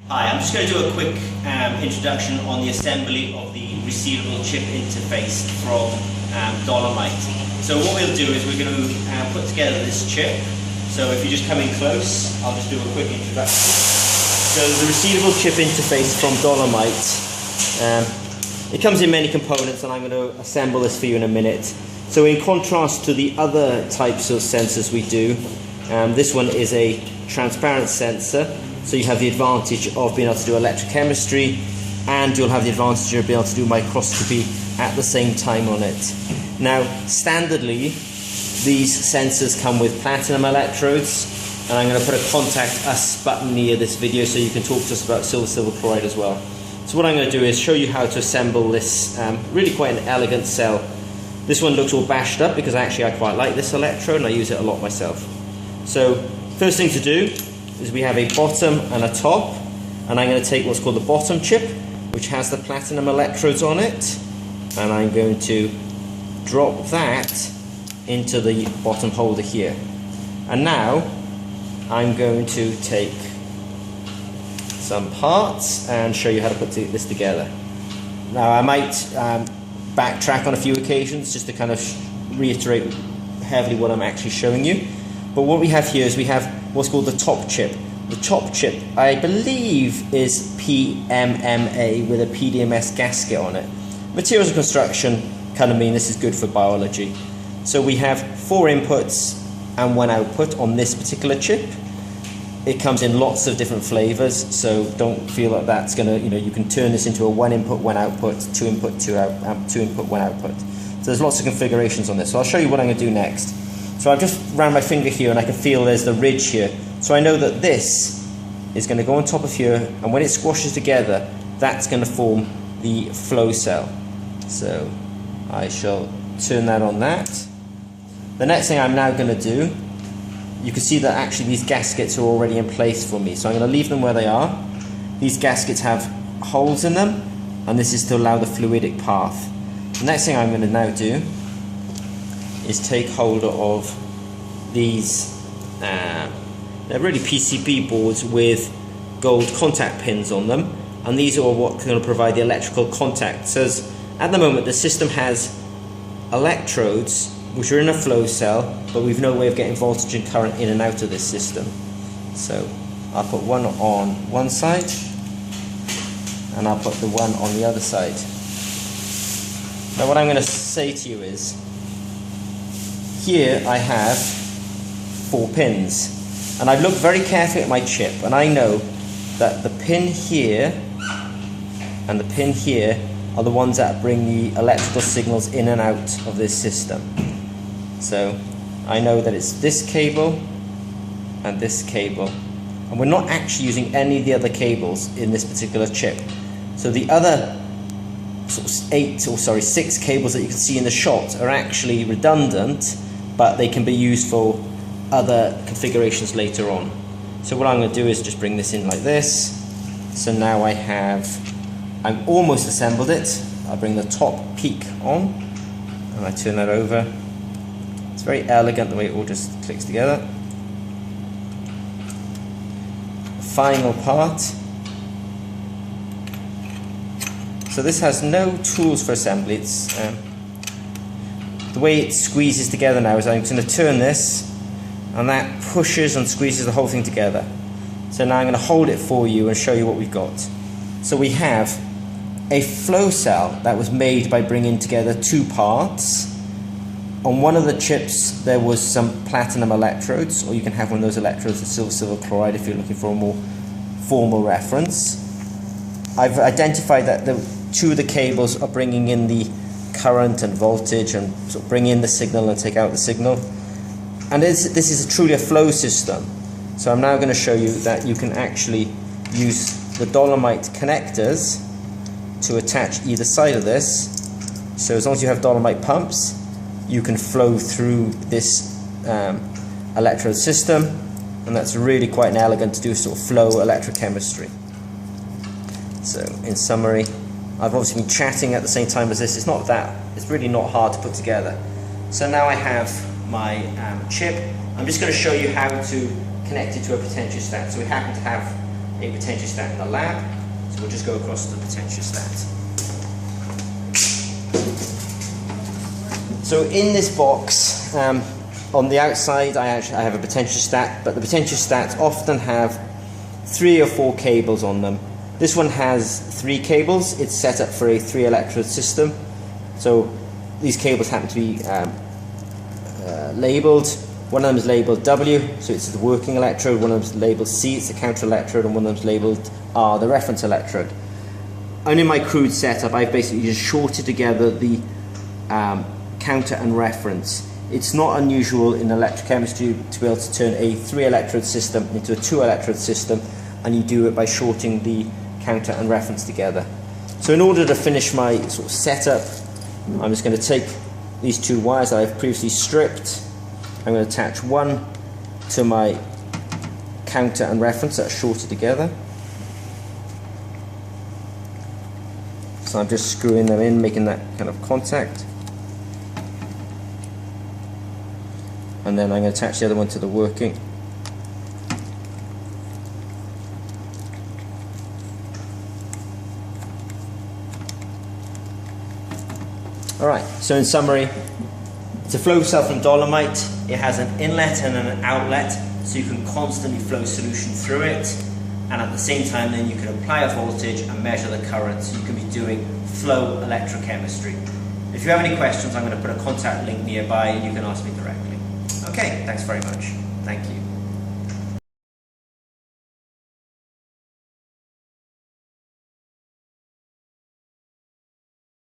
Hi, I'm just going to do a quick introduction on the assembly of the receivable chip interface from Dolomite. So what we'll do is we're going to put together this chip. So if you just come in close, I'll just do a quick introduction. So the receivable chip interface from Dolomite, it comes in many components, and I'm going to assemble this for you in a minute. So in contrast to the other types of sensors we do, this one is a transparent sensor. So you have the advantage of being able to do electrochemistry, and you'll have the advantage of being able to do microscopy at the same time on it. Now, standardly, these sensors come with platinum electrodes, and I'm going to put a contact us button near this video so you can talk to us about silver chloride as well. So what I'm going to do is show you how to assemble this really quite an elegant cell. This one looks all bashed up because I quite like this electrode and I use it a lot myself. So first thing to do is we have a bottom and a top, and I'm going to take what's called the bottom chip, which has the platinum electrodes on it, and I'm going to drop that into the bottom holder here. And now I'm going to take some parts and show you how to put this together. Now I might backtrack on a few occasions just to kind of reiterate heavily what I'm actually showing you. But what we have here is we have what's called the top chip. The top chip, I believe, is PMMA with a PDMS gasket on it. Materials and construction kind of mean this is good for biology. So we have 4 inputs and 1 output on this particular chip. It comes in lots of different flavors, so don't feel like that's gonna, you can turn this into a 1 input, 1 output, 2 input, 2 input, 1 output. So there's lots of configurations on this. So I'll show you what I'm gonna do next. So I've just ran my finger here and I can feel there's the ridge here. So I know that this is going to go on top of here, and when it squashes together, that's going to form the flow cell. So I shall turn that on that. The next thing I'm now going to do, you can see that actually these gaskets are already in place for me. So I'm going to leave them where they are. These gaskets have holes in them, and this is to allow the fluidic path. The next thing I'm going to now do is take hold of these, they're really PCB boards with gold contact pins on them, and these are what's going to provide the electrical contact. So at the moment the system has electrodes which are in a flow cell, but we've no way of getting voltage and current in and out of this system. So I'll put one on one side and I'll put the one on the other side. Now what I'm going to say to you is, here I have 4 pins, and I've looked very carefully at my chip, and I know that the pin here and the pin here are the ones that bring the electrical signals in and out of this system. So I know that it's this cable and this cable, and we're not actually using any of the other cables in this particular chip. So the other 6 cables that you can see in the shot are actually redundant, but they can be used for other configurations later on. So what I'm going to do is just bring this in like this. So now I've almost assembled it. I'll bring the top peak on and I turn that over. It's very elegant the way it all just clicks together. The final part. So this has no tools for assembly. It's the way it squeezes together now is I'm going to turn this, and that pushes and squeezes the whole thing together. So now I'm going to hold it for you and show you what we've got. So we have a flow cell that was made by bringing together 2 parts. On one of the chips there was some platinum electrodes, or you can have one of those electrodes with silver chloride if you're looking for a more formal reference. I've identified that the 2 of the cables are bringing in the current and voltage and sort of bring in the signal and take out the signal. And this is truly a flow system. So I'm now going to show you that you can actually use the Dolomite connectors to attach either side of this. So as long as you have Dolomite pumps, you can flow through this electrode system, and that's really quite elegant to do sort of flow electrochemistry. So in summary, I've obviously been chatting at the same time as this. It's really not hard to put together. So now I have my chip. I'm just going to show you how to connect it to a potentiostat. So we happen to have a potentiostat in the lab, so we'll just go across to the potentiostat. So in this box, on the outside I have a potentiostat, but the potentiostats often have 3 or 4 cables on them. This one has 3 cables. It's set up for a 3 electrode system. So these cables happen to be labeled. One of them is labeled W, so it's the working electrode. One of them is labeled C, it's the counter electrode, and one of them is labeled R, the reference electrode. And in my crude setup, I've basically just shorted together the counter and reference. It's not unusual in electrochemistry to be able to turn a 3 electrode system into a 2 electrode system, and you do it by shorting the counter and reference together. So in order to finish my sort of setup, I'm just going to take these 2 wires that I've previously stripped. I'm going to attach one to my counter and reference that are shorted together. So I'm just screwing them in, making that kind of contact. And then I'm going to attach the other one to the working. Alright, so in summary, it's a flow cell from Dolomite. It has an inlet and an outlet, so you can constantly flow solution through it, and at the same time then you can apply a voltage and measure the current, so you can be doing flow electrochemistry. If you have any questions, I'm going to put a contact link nearby and you can ask me directly. Okay, thanks very much. Thank you.